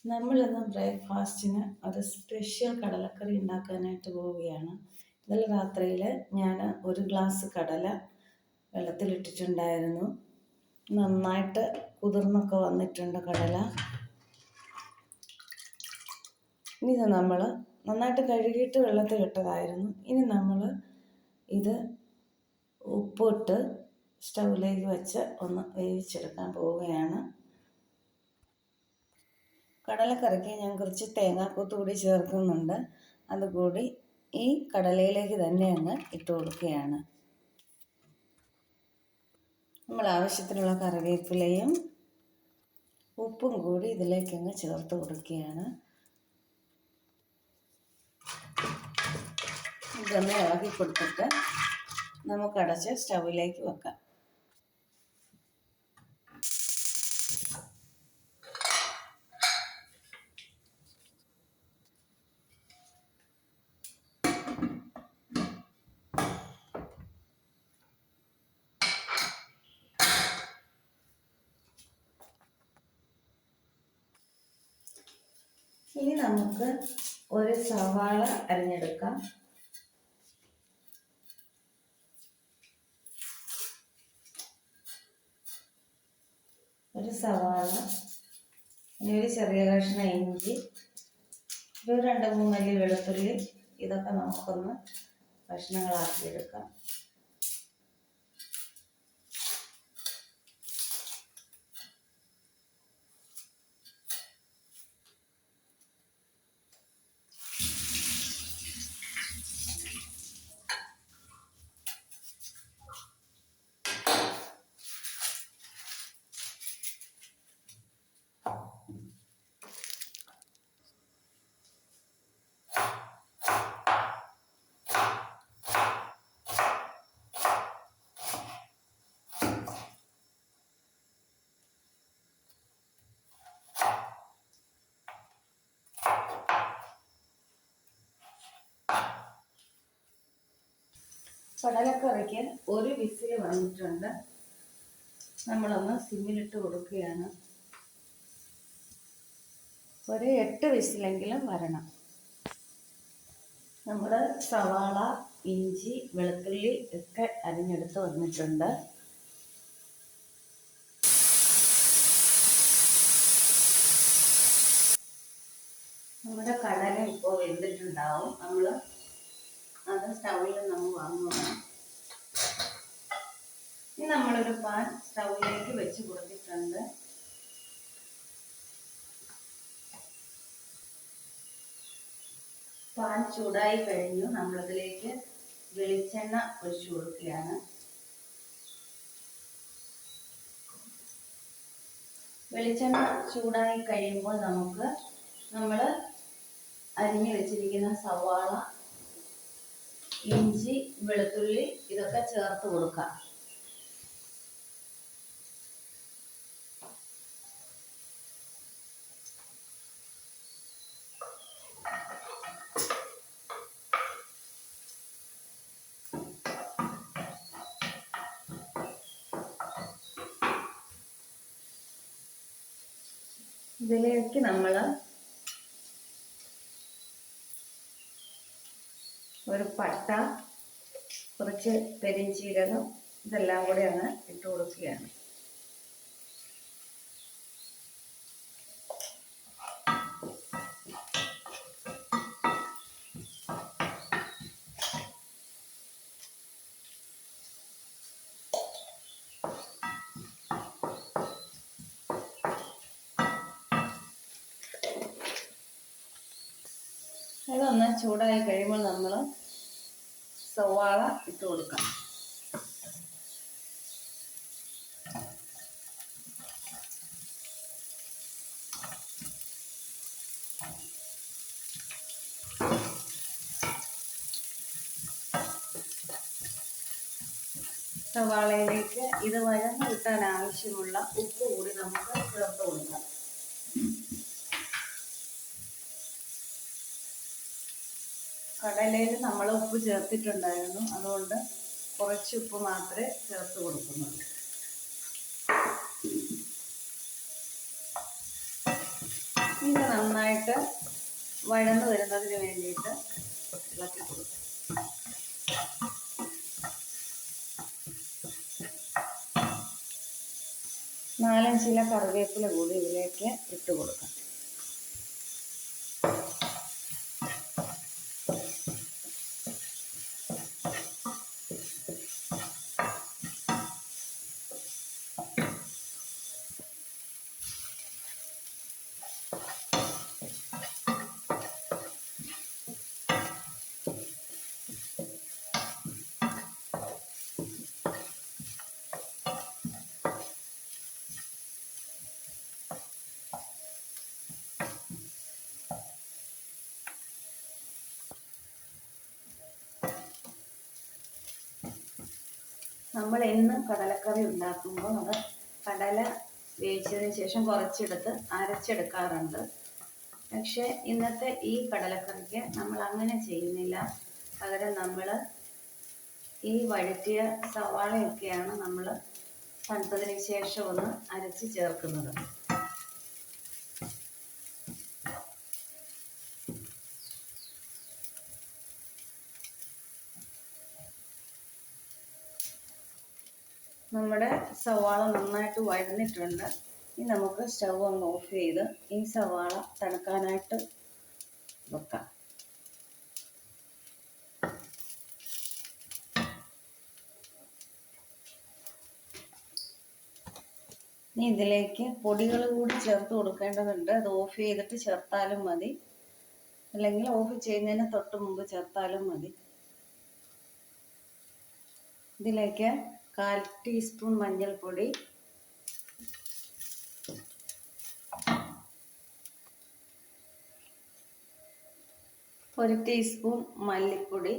നമ്മളിന്ന് ബ്രേക്ക്ഫാസ്റ്റിന് ഒരു സ്പെഷ്യൽ കടലക്കറി ഉണ്ടാക്കാനായിട്ട് പോവുകയാണ്. ഇന്നലെ രാത്രിയിൽ ഞാൻ ഒരു ഗ്ലാസ് കടല വെള്ളത്തിലിട്ടിട്ടുണ്ടായിരുന്നു. നന്നായിട്ട് കുതിർന്നൊക്കെ വന്നിട്ടുണ്ട് കടല. ഇനി ഇത് നമ്മൾ നന്നായിട്ട് കഴുകിയിട്ട് വെള്ളത്തിലിട്ടതായിരുന്നു. ഇനി നമ്മൾ ഇത് ഉപ്പിട്ട് സ്റ്റൗവിലേക്ക് വെച്ച് ഒന്ന് വേവിച്ചെടുക്കാൻ പോവുകയാണ്. കടലക്കറിക്ക് ഞാൻ കുറച്ച് തേങ്ങാക്കൊത്ത് കൂടി ചേർക്കുന്നുണ്ട്. അതുകൂടി ഈ കടലയിലേക്ക് തന്നെ അങ്ങ് ഇട്ട് കൊടുക്കുകയാണ്. നമ്മൾ ആവശ്യത്തിനുള്ള കറിവേപ്പിലയും ഉപ്പും കൂടി ഇതിലേക്ക് അങ്ങ് ചേർത്ത് കൊടുക്കുകയാണ്. ഇതൊന്ന് ഇളക്കി കൊടുത്തിട്ട് നമുക്കടച്ച് സ്റ്റൗവിലേക്ക് വെക്കാം. ഇനി നമുക്ക് ഒരു സവാള അരിഞ്ഞെടുക്കാം. ഒരു സവാള, ഇനി ഒരു ചെറിയ കഷ്ണം ഇഞ്ചി, ഒരു 2-3 അല്ലി വെളുത്തുള്ളി, ഇതൊക്കെ നമുക്കൊന്ന് കഷ്ണങ്ങളാക്കിയെടുക്കാം. കടലക്കറിക്ക് ഒരു വിസിൽ വന്നിട്ടുണ്ട്. നമ്മളൊന്ന് സിമ്മിലിട്ട് കൊടുക്കുകയാണ്. ഒരു 8 വിസിലെങ്കിലും വരണം. നമ്മൾ സവാള, ഇഞ്ചി, വെളുത്തുള്ളി ഒക്കെ അരിഞ്ഞെടുത്ത് വന്നിട്ടുണ്ട്. നമ്മുടെ കടല ഇപ്പോൾ വെന്തിട്ടുണ്ടാവും. നമ്മൾ അത് സ്റ്റൗവിൽ നമ്മൾ വാങ്ങുകയാണ്. ഇനി നമ്മളൊരു പാൻ സ്റ്റൗവിലേക്ക് വെച്ച് കൊടുത്തിട്ടുണ്ട്. പാൻ ചൂടായി കഴിഞ്ഞു. നമ്മളതിലേക്ക് വെളിച്ചെണ്ണ ഒഴിച്ചു കൊടുക്കുകയാണ്. വെളിച്ചെണ്ണ ചൂടായി കഴിയുമ്പോൾ നമ്മൾ അരിഞ്ഞു വെച്ചിരിക്കുന്ന സവാള, ഇഞ്ചി, വെളുത്തുള്ളി ഇതൊക്കെ ചേർത്ത് കൊടുക്കാം. ഇതിലേക്ക് നമ്മൾ ഒരു പട്ട, കുറച്ച് പെരിഞ്ചീരകം ഇതെല്ലാം കൂടെ അങ്ങ് ഇട്ട് കൊടുക്കുകയാണ്. ഇതൊന്ന് ചൂടായി കഴിയുമ്പോൾ നമ്മൾ സവാള ഇട്ട് കൊടുക്കാം. സവാളയിലേക്ക് ഇത് വഴന്ന് കിട്ടാൻ ആവശ്യമുള്ള ഉപ്പ് കൂടി നമുക്ക് ചേർത്ത് കൊടുക്കാം. കടലയിൽ നമ്മൾ ഉപ്പ് ചേർത്തിട്ടുണ്ടായിരുന്നു. അതുകൊണ്ട് കുറച്ച് ഉപ്പ് മാത്രമേ ചേർത്ത് കൊടുക്കുന്നുള്ളൂ. ഇത് നന്നായിട്ട് വഴന്ന് വരുന്നതിന് വേണ്ടിയിട്ട് ഇളക്കി കൊടുക്കും. 4-5 ഇല കറിവേപ്പില കൂടി ഇതിലേക്ക് ഇട്ട് കൊടുക്കാം. നമ്മൾ എന്നും കടലക്കറി ഉണ്ടാക്കുമ്പോൾ അത് കടല വേവിച്ചതിന് ശേഷം കുറച്ചെടുത്ത് അരച്ചെടുക്കാറുണ്ട്. പക്ഷേ ഇന്നത്തെ ഈ കടലക്കറിക്ക് നമ്മൾ അങ്ങനെ ചെയ്യുന്നില്ല. പകരം നമ്മൾ ഈ വഴറ്റിയ സവാളയൊക്കെയാണ് നമ്മൾ തണുത്തതിന് ശേഷം ഒന്ന് അരച്ച് ചേർക്കുന്നത്. നമ്മുടെ സവാള നന്നായിട്ട് വഴന്നിട്ടുണ്ട്. ഇനി നമുക്ക് സ്റ്റൗ ഒന്ന് ഓഫ് ചെയ്ത് ഈ സവാള തണുക്കാനായിട്ട് വെക്കാം. ഇനി ഇതിലേക്ക് പൊടികൾ കൂടി ചേർത്ത് കൊടുക്കേണ്ടതുണ്ട്. അത് ഓഫ് ചെയ്തിട്ട് ചേർത്താലും മതി, അല്ലെങ്കിൽ ഓഫ് ചെയ്യുന്നതിന് തൊട്ട് മുമ്പ് ചേർത്താലും മതി. ഇതിലേക്ക് 1/4 ടീസ്പൂൺ മഞ്ഞൾപ്പൊടി, 1 ടീസ്പൂൺ മല്ലിപ്പൊടി,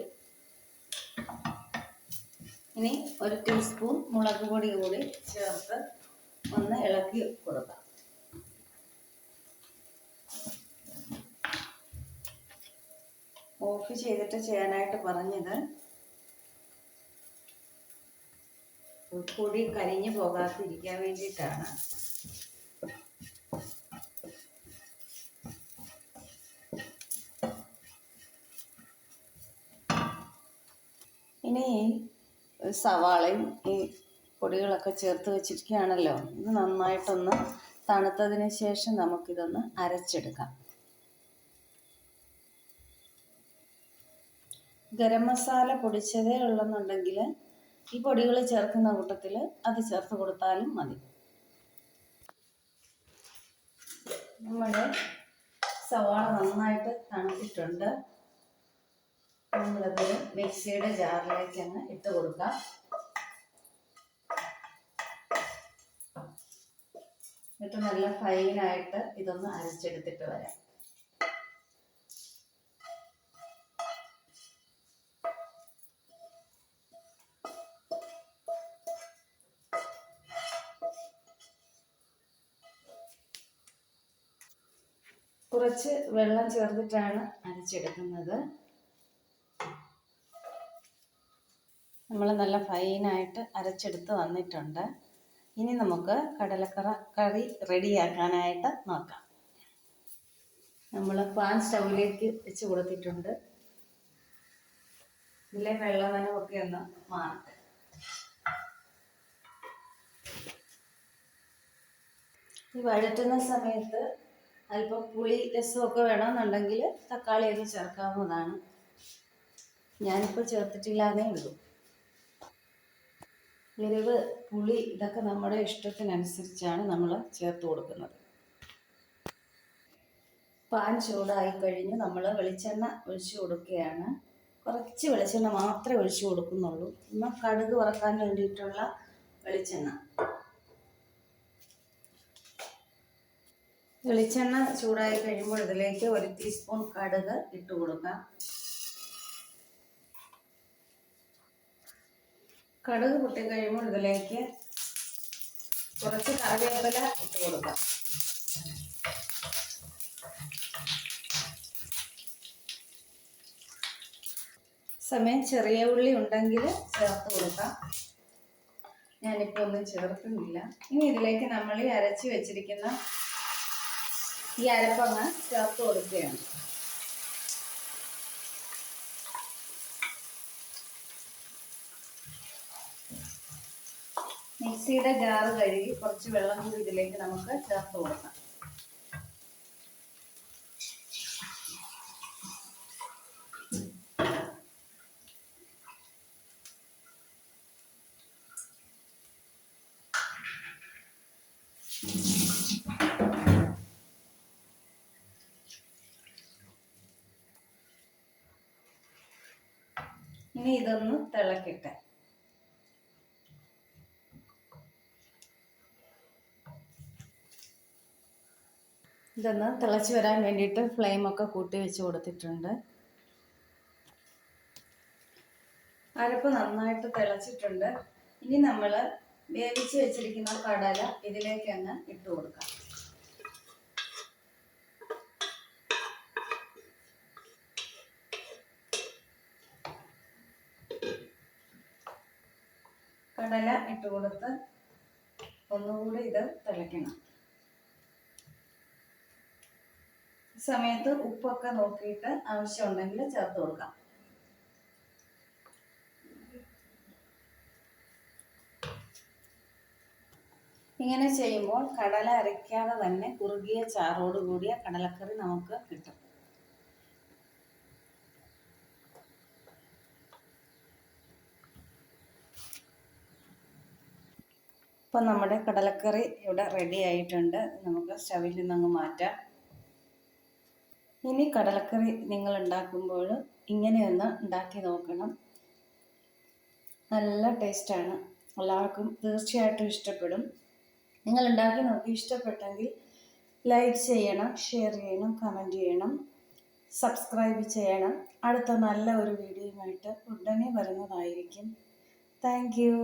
ഇനി 1 ടീസ്പൂൺ മുളക് പൊടി കൂടി ചേർത്ത് ഒന്ന് ഇളക്കി കൊടുക്കാം. ഓഫ് ചെയ്തിട്ട് ചെയ്യാനായിട്ട് പറഞ്ഞത് പൊടി കരിഞ്ഞു പോകാതിരിക്കാൻ വേണ്ടിയിട്ടാണ്. ഇനി സവാളയും ഈ പൊടികളൊക്കെ ചേർത്ത് വെച്ചിരിക്കുകയാണല്ലോ, ഇത് നന്നായിട്ടൊന്ന് തണുത്തതിന് ശേഷം നമുക്കിതൊന്ന് അരച്ചെടുക്കാം. ഗരം മസാല പൊടിച്ചതേ ഉള്ളെന്നുണ്ടെങ്കിൽ ഈ പൊടികൾ ചേർക്കുന്ന കൂട്ടത്തിൽ അത് ചേർത്ത് കൊടുത്താലും മതി. നമ്മുടെ സവാള നന്നായിട്ട് തണുത്തിട്ടുണ്ട്. നമ്മളത് മിക്സിയുടെ ജാറിലേക്ക് അങ്ങ് ഇട്ട് കൊടുക്കാം. എന്നിട്ട് നല്ല ഫൈനായിട്ട് ഇതൊന്ന് അരച്ചെടുത്തിട്ട് വരാം. കുറച്ച് വെള്ളം ചേർത്തിട്ടാണ് അരച്ചെടുക്കുന്നത്. നമ്മൾ നല്ല ഫൈനായിട്ട് അരച്ചെടുത്ത് വന്നിട്ടുണ്ട്. ഇനി നമുക്ക് കറി റെഡിയാക്കാനായിട്ട് നോക്കാം. നമ്മൾ പാൻ സ്റ്റൗവിലേക്ക് വെച്ച് കൊടുത്തിട്ടുണ്ട്. ഇതിലെ വെള്ളം നനവൊക്കെ ഒന്ന് മാറട്ടെ. ഈ വഴറ്റുന്ന സമയത്ത് അല്പം പുളി രസമൊക്കെ വേണമെന്നുണ്ടെങ്കിൽ തക്കാളിയൊക്കെ ചേർക്കാവുന്നതാണ്. ഞാനിപ്പോൾ ചേർത്തിട്ടില്ലാന്നേ ഉള്ളൂ. എരിവ്, പുളി ഇതൊക്കെ നമ്മുടെ ഇഷ്ടത്തിനനുസരിച്ചാണ് നമ്മൾ ചേർത്ത് കൊടുക്കുന്നത്. പാൻ ചൂടായി കഴിഞ്ഞ് നമ്മൾ വെളിച്ചെണ്ണ ഒഴിച്ചു കൊടുക്കുകയാണ്. കുറച്ച് വെളിച്ചെണ്ണ മാത്രമേ ഒഴിച്ചു കൊടുക്കുന്നുള്ളൂ. എന്നാൽ കടുക് വറക്കാൻ വേണ്ടിയിട്ടുള്ള വെളിച്ചെണ്ണ. വെളിച്ചെണ്ണ ചൂടായി കഴിയുമ്പോൾ ഇതിലേക്ക് 1 ടീസ്പൂൺ കടുക് ഇട്ട് കൊടുക്കാം. കടുക് പൊട്ടിക്കഴിയുമ്പോൾ ഇതിലേക്ക് കുറച്ച് കറിവേപ്പില ഇട്ട് കൊടുക്കാം. സമയം ചെറിയ ഉള്ളി ഉണ്ടെങ്കിൽ ചേർത്ത് കൊടുക്കാം. ഞാനിപ്പോൾ ഒന്നും ചേർക്കുന്നില്ല. ഇനി ഇതിലേക്ക് നമ്മൾ ഈ അരച്ച് വെച്ചിരിക്കുന്ന ഈ അരപ്പങ്ങ് ചേർത്ത് കൊടുക്കുകയാണ്. മിക്സിയുടെ ജാറ് കഴുകി കുറച്ച് വെള്ളം കൂടി ഇതിലേക്ക് നമുക്ക് ചേർത്ത് കൊടുക്കാം. ഇനി ഇതൊന്ന് തിളക്കട്ടെ. ഇതൊന്ന് തിളച്ച് വരാൻ വേണ്ടിയിട്ട് ഫ്ലെയിമൊക്കെ കൂട്ടി വെച്ച് കൊടുത്തിട്ടുണ്ട്. അരപ്പ് നന്നായിട്ട് തിളച്ചിട്ടുണ്ട്. ഇനി നമ്മൾ വേവിച്ച് വെച്ചിരിക്കുന്ന കടല ഇതിലേക്ക് അങ്ങ് ഇട്ട് കൊടുക്കാം. കടല ഇട്ട് കൊടുത്ത് ഒന്നുകൂടി ഇത് തിളയ്ക്കണം. ഈ സമയത്ത് ഉപ്പൊക്കെ നോക്കിയിട്ട് ആവശ്യമുണ്ടെങ്കിൽ ചേർത്ത് കൊടുക്കാം. ഇങ്ങനെ ചെയ്യുമ്പോൾ കടല അരയ്ക്കാതെ തന്നെ കുറുകിയ ചാറോട് കൂടിയ കടലക്കറി നമുക്ക് കിട്ടും. ഇപ്പം നമ്മുടെ കടലക്കറി ഇവിടെ റെഡി ആയിട്ടുണ്ട്. നമുക്ക് സ്റ്റവിൽ നിന്നങ്ങ് മാറ്റാം. ഇനി കടലക്കറി നിങ്ങൾ ഉണ്ടാക്കുമ്പോൾ ഇങ്ങനെയൊന്ന് ഉണ്ടാക്കി നോക്കണം. നല്ല ടേസ്റ്റാണ്. എല്ലാവർക്കും തീർച്ചയായിട്ടും ഇഷ്ടപ്പെടും. നിങ്ങൾ ഉണ്ടാക്കി നോക്കി ഇഷ്ടപ്പെട്ടെങ്കിൽ ലൈക്ക് ചെയ്യണം, ഷെയർ ചെയ്യണം, കമൻറ്റ് ചെയ്യണം, സബ്സ്ക്രൈബ് ചെയ്യണം. അടുത്ത നല്ല ഒരു വീഡിയോയുമായിട്ട് ഉടനെ വരുന്നതായിരിക്കും. Thank you.